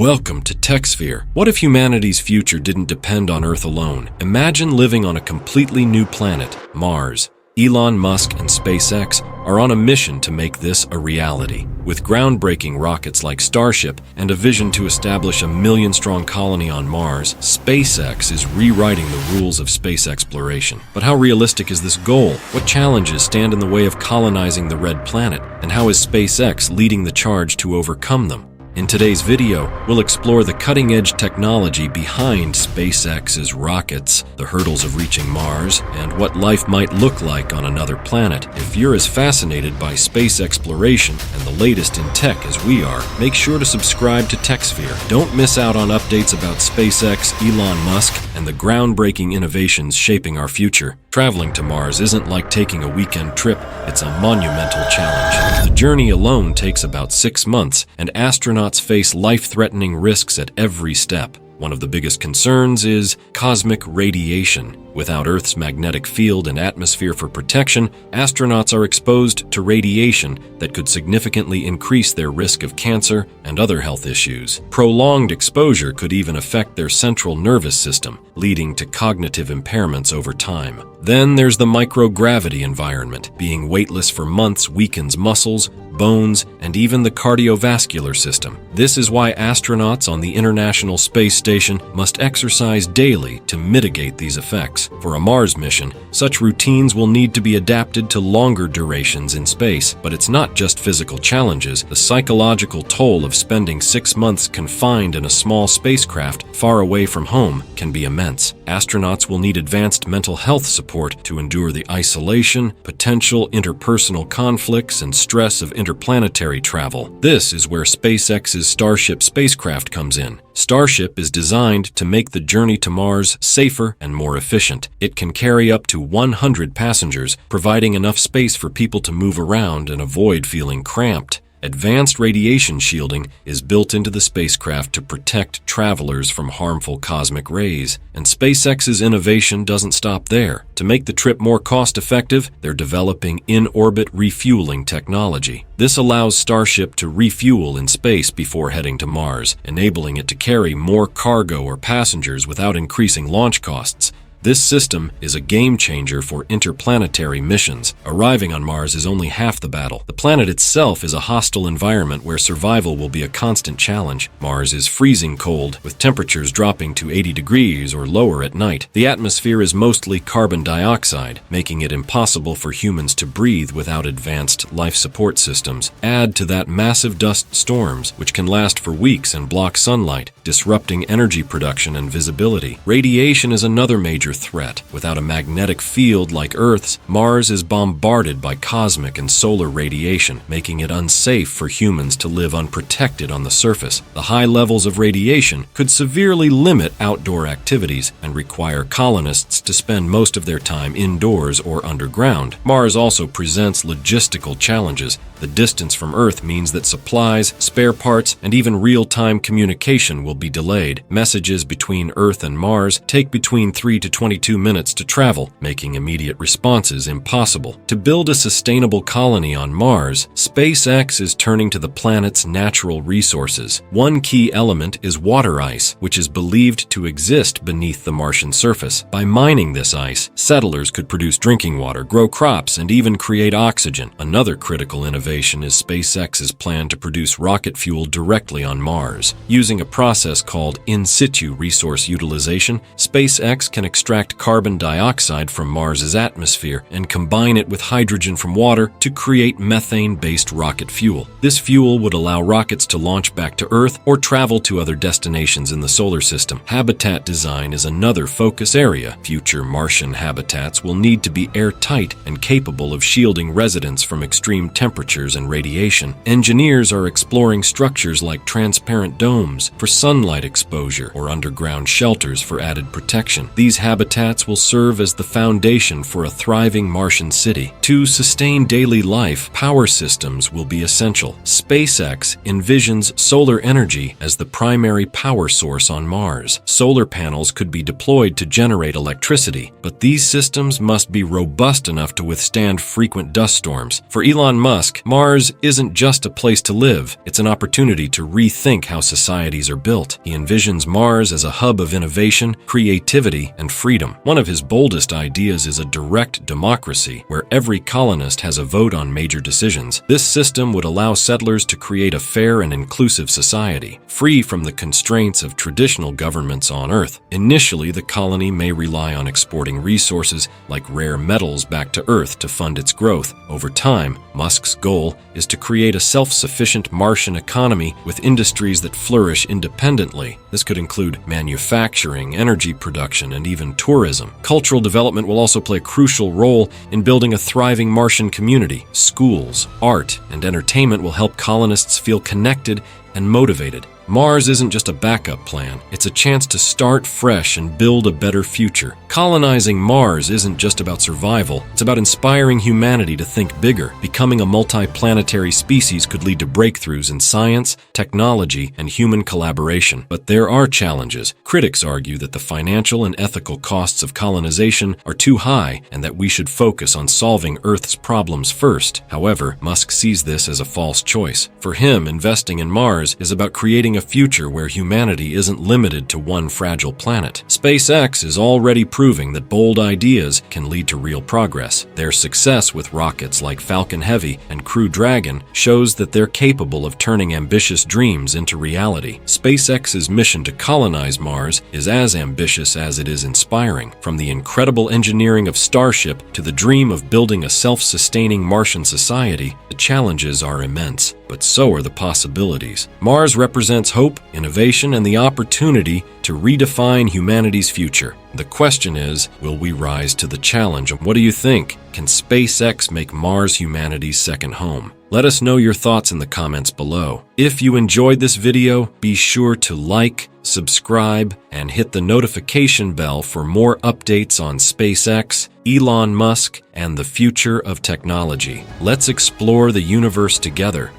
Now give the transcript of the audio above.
Welcome to TechSphere. What if humanity's future didn't depend on Earth alone? Imagine living on a completely new planet, Mars. Elon Musk and SpaceX are on a mission to make this a reality. With groundbreaking rockets like Starship and a vision to establish a million-strong colony on Mars, SpaceX is rewriting the rules of space exploration. But how realistic is this goal? What challenges stand in the way of colonizing the Red Planet? And how is SpaceX leading the charge to overcome them? In today's video, we'll explore the cutting-edge technology behind SpaceX's rockets, the hurdles of reaching Mars, and what life might look like on another planet. If you're as fascinated by space exploration and the latest in tech as we are, make sure to subscribe to TechSphere. Don't miss out on updates about SpaceX, Elon Musk, and the groundbreaking innovations shaping our future. Traveling to Mars isn't like taking a weekend trip, it's a monumental challenge. The journey alone takes about 6 months, and astronauts face life-threatening risks at every step. One of the biggest concerns is cosmic radiation. Without Earth's magnetic field and atmosphere for protection, astronauts are exposed to radiation that could significantly increase their risk of cancer and other health issues. Prolonged exposure could even affect their central nervous system, leading to cognitive impairments over time. Then there's the microgravity environment. Being weightless for months weakens muscles, bones, and even the cardiovascular system. This is why astronauts on the International Space Station must exercise daily to mitigate these effects. For a Mars mission, such routines will need to be adapted to longer durations in space. But it's not just physical challenges. The psychological toll of spending 6 months confined in a small spacecraft far away from home can be immense. Astronauts will need advanced mental health support to endure the isolation, potential interpersonal conflicts, and stress of interplanetary travel. This is where SpaceX's Starship spacecraft comes in. Starship is designed to make the journey to Mars safer and more efficient. It can carry up to 100 passengers, providing enough space for people to move around and avoid feeling cramped. Advanced radiation shielding is built into the spacecraft to protect travelers from harmful cosmic rays. And SpaceX's innovation doesn't stop there. To make the trip more cost-effective, they're developing in-orbit refueling technology. This allows Starship to refuel in space before heading to Mars, enabling it to carry more cargo or passengers without increasing launch costs. This system is a game-changer for interplanetary missions. Arriving on Mars is only half the battle. The planet itself is a hostile environment where survival will be a constant challenge. Mars is freezing cold, with temperatures dropping to 80 degrees or lower at night. The atmosphere is mostly carbon dioxide, making it impossible for humans to breathe without advanced life support systems. Add to that massive dust storms, which can last for weeks and block sunlight, disrupting energy production and visibility. Radiation is another major threat. Without a magnetic field like Earth's, Mars is bombarded by cosmic and solar radiation, making it unsafe for humans to live unprotected on the surface. The high levels of radiation could severely limit outdoor activities and require colonists to spend most of their time indoors or underground. Mars also presents logistical challenges. The distance from Earth means that supplies, spare parts, and even real-time communication will be delayed. Messages between Earth and Mars take between 3 to 22 minutes to travel, making immediate responses impossible. To build a sustainable colony on Mars, SpaceX is turning to the planet's natural resources. One key element is water ice, which is believed to exist beneath the Martian surface. By mining this ice, settlers could produce drinking water, grow crops, and even create oxygen. Another critical innovation is SpaceX's plan to produce rocket fuel directly on Mars. Using a process called in situ resource utilization, SpaceX can extract carbon dioxide from Mars's atmosphere and combine it with hydrogen from water to create methane-based rocket fuel. This fuel would allow rockets to launch back to Earth or travel to other destinations in the solar system. Habitat design is another focus area. Future Martian habitats will need to be airtight and capable of shielding residents from extreme temperatures and radiation. Engineers are exploring structures like transparent domes for sunlight exposure or underground shelters for added protection. These habitats habitats will serve as the foundation for a thriving Martian city. To sustain daily life, power systems will be essential. SpaceX envisions solar energy as the primary power source on Mars. Solar panels could be deployed to generate electricity, but these systems must be robust enough to withstand frequent dust storms. For Elon Musk, Mars isn't just a place to live, it's an opportunity to rethink how societies are built. He envisions Mars as a hub of innovation, creativity, and freedom. One of his boldest ideas is a direct democracy, where every colonist has a vote on major decisions. This system would allow settlers to create a fair and inclusive society, free from the constraints of traditional governments on Earth. Initially, the colony may rely on exporting resources like rare metals back to Earth to fund its growth. Over time, Musk's goal is to create a self-sufficient Martian economy with industries that flourish independently. This could include manufacturing, energy production, and even tourism. Cultural development will also play a crucial role in building a thriving Martian community. Schools, art, and entertainment will help colonists feel connected and motivated. Mars isn't just a backup plan, it's a chance to start fresh and build a better future. Colonizing Mars isn't just about survival, it's about inspiring humanity to think bigger. Becoming a multi-planetary species could lead to breakthroughs in science, technology, and human collaboration. But there are challenges. Critics argue that the financial and ethical costs of colonization are too high and that we should focus on solving Earth's problems first. However, Musk sees this as a false choice. For him, investing in Mars is about creating a future where humanity isn't limited to one fragile planet. SpaceX is already proving that bold ideas can lead to real progress. Their success with rockets like Falcon Heavy and Crew Dragon shows that they're capable of turning ambitious dreams into reality. SpaceX's mission to colonize Mars is as ambitious as it is inspiring. From the incredible engineering of Starship to the dream of building a self-sustaining Martian society, the challenges are immense, but so are the possibilities. Mars represents hope, innovation, and the opportunity to redefine humanity's future. The question is, will we rise to the challenge? What do you think? Can SpaceX make Mars humanity's second home? Let us know your thoughts in the comments below. If you enjoyed this video, be sure to like, subscribe, and hit the notification bell for more updates on SpaceX, Elon Musk, and the future of technology. Let's explore the universe together.